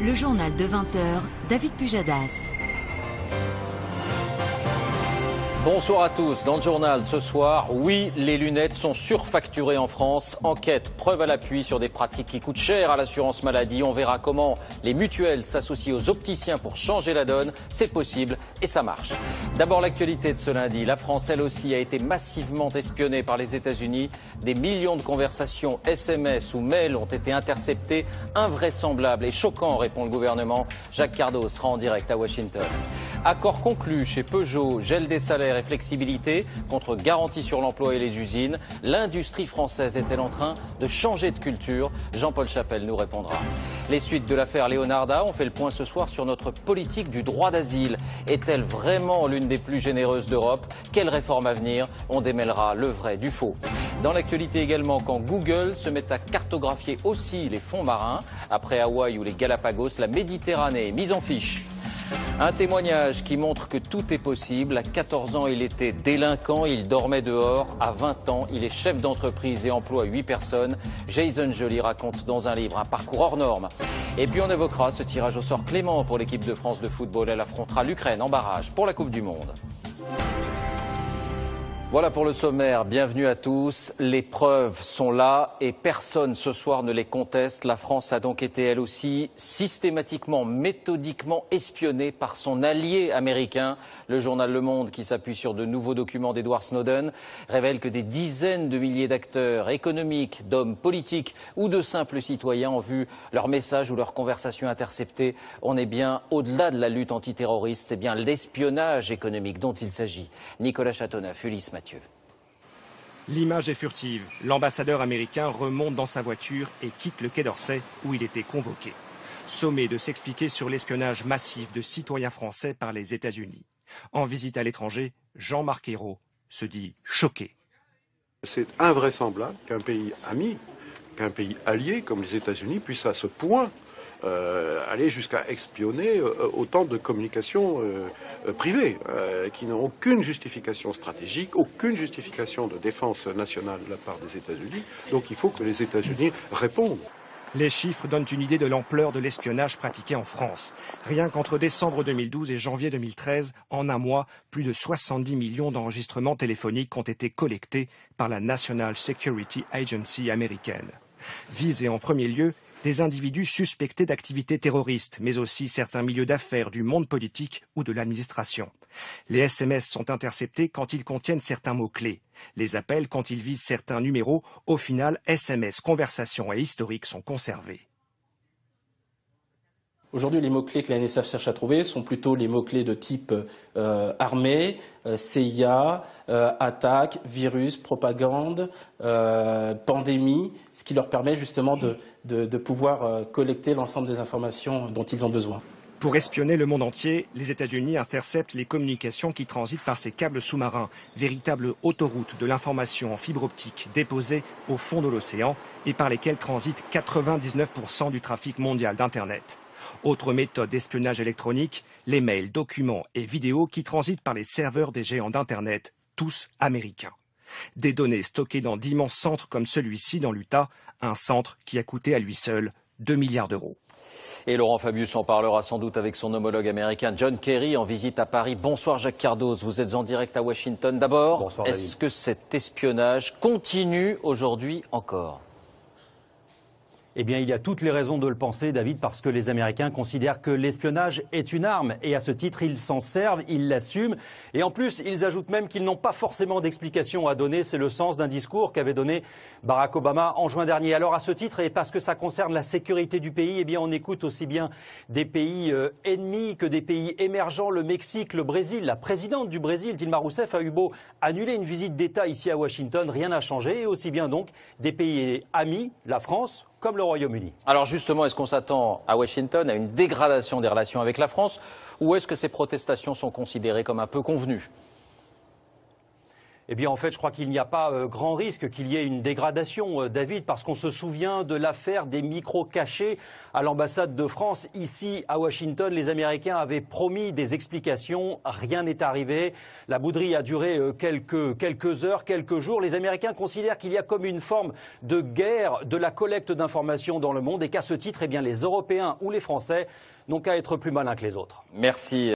Le journal de 20h, David Pujadas. Bonsoir à tous. Dans le journal ce soir, oui, les lunettes sont surfacturées en France. Enquête, preuve à l'appui sur des pratiques qui coûtent cher à l'assurance maladie. On verra comment les mutuelles s'associent aux opticiens pour changer la donne. C'est possible et ça marche. D'abord l'actualité de ce lundi. La France, elle aussi, a été massivement espionnée par les États-Unis. Des millions de conversations SMS ou mails ont été interceptés. Invraisemblable et choquant, répond le gouvernement. Jacques Cardot sera en direct à Washington. Accord conclu chez Peugeot, gel des salaires et flexibilité contre garantie sur l'emploi et les usines. L'industrie française est-elle en train de changer de culture? Jean-Paul Chapelle nous répondra. Les suites de l'affaire Leonarda, on fait le point ce soir sur notre politique du droit d'asile. Est-elle vraiment l'une des plus généreuses d'Europe? Quelle réforme à venir? On démêlera le vrai du faux. Dans l'actualité également, quand Google se met à cartographier aussi les fonds marins, après Hawaï ou les Galapagos, la Méditerranée est mise en fiche. Un témoignage qui montre que tout est possible. À 14 ans, il était délinquant, il dormait dehors. À 20 ans, il est chef d'entreprise et emploie 8 personnes. Jason Joly raconte dans un livre un parcours hors norme. Et puis on évoquera ce tirage au sort clément pour l'équipe de France de football. Elle affrontera l'Ukraine en barrage pour la Coupe du Monde. Voilà pour le sommaire, bienvenue à tous. Les preuves sont là et personne ce soir ne les conteste. La France a donc été elle aussi systématiquement, méthodiquement espionnée par son allié américain. Le journal Le Monde, qui s'appuie sur de nouveaux documents d'Edward Snowden, révèle que des dizaines de milliers d'acteurs économiques, d'hommes politiques ou de simples citoyens ont vu leurs messages ou leurs conversations interceptées. On est bien au-delà de la lutte antiterroriste, c'est bien l'espionnage économique dont il s'agit. Nicolas Châteauneuf, Ulysse Mathieu. L'image est furtive. L'ambassadeur américain remonte dans sa voiture et quitte le Quai d'Orsay où il était convoqué. Sommé de s'expliquer sur l'espionnage massif de citoyens français par les États-Unis. En visite à l'étranger, Jean-Marc Ayrault se dit choqué. C'est invraisemblable qu'un pays ami, qu'un pays allié comme les États-Unis puisse à ce point aller jusqu'à espionner autant de communications privées qui n'ont aucune justification stratégique, aucune justification de défense nationale de la part des États-Unis. Donc il faut que les États-Unis répondent. Les chiffres donnent une idée de l'ampleur de l'espionnage pratiqué en France. Rien qu'entre décembre 2012 et janvier 2013, en un mois, plus de 70 millions d'enregistrements téléphoniques ont été collectés par la National Security Agency américaine. Visés en premier lieu, des individus suspectés d'activités terroristes, mais aussi certains milieux d'affaires, du monde politique ou de l'administration. Les SMS sont interceptés quand ils contiennent certains mots-clés. Les appels quand ils visent certains numéros. Au final, SMS, conversations et historiques sont conservés. Aujourd'hui, les mots-clés que la NSA cherche à trouver sont plutôt les mots-clés de type armée, CIA, attaque, virus, propagande, pandémie, ce qui leur permet justement de pouvoir collecter l'ensemble des informations dont ils ont besoin. Pour espionner le monde entier, les États-Unis interceptent les communications qui transitent par ces câbles sous-marins, véritables autoroutes de l'information en fibre optique déposées au fond de l'océan et par lesquelles transitent 99% du trafic mondial d'Internet. Autre méthode d'espionnage électronique, les mails, documents et vidéos qui transitent par les serveurs des géants d'Internet, tous américains. Des données stockées dans d'immenses centres comme celui-ci dans l'Utah, un centre qui a coûté à lui seul 2 milliards d'euros. Et Laurent Fabius en parlera sans doute avec son homologue américain John Kerry en visite à Paris. Bonsoir Jacques Cardos, vous êtes en direct à Washington. D'abord, est-ce que cet espionnage continue aujourd'hui encore ? Eh bien, il y a toutes les raisons de le penser, David, parce que les Américains considèrent que l'espionnage est une arme. Et à ce titre, ils s'en servent, ils l'assument. Et en plus, ils ajoutent même qu'ils n'ont pas forcément d'explication à donner. C'est le sens d'un discours qu'avait donné Barack Obama en juin dernier. Alors, à ce titre, et parce que ça concerne la sécurité du pays, eh bien, on écoute aussi bien des pays ennemis que des pays émergents. Le Mexique, le Brésil, la présidente du Brésil, Dilma Rousseff, a eu beau annuler une visite d'État ici à Washington. Rien n'a changé. Et aussi bien donc des pays amis, la France, comme le Royaume-Uni. Alors justement, est-ce qu'on s'attend à Washington à une dégradation des relations avec la France ou est-ce que ces protestations sont considérées comme un peu convenues ? Eh bien, en fait, je crois qu'il n'y a pas grand risque qu'il y ait une dégradation, David, parce qu'on se souvient de l'affaire des micros cachés à l'ambassade de France. Ici, à Washington, les Américains avaient promis des explications. Rien n'est arrivé. La bouderie a duré quelques heures, quelques jours. Les Américains considèrent qu'il y a comme une forme de guerre de la collecte d'informations dans le monde et qu'à ce titre, eh bien, les Européens ou les Français n'ont qu'à être plus malins que les autres. Merci.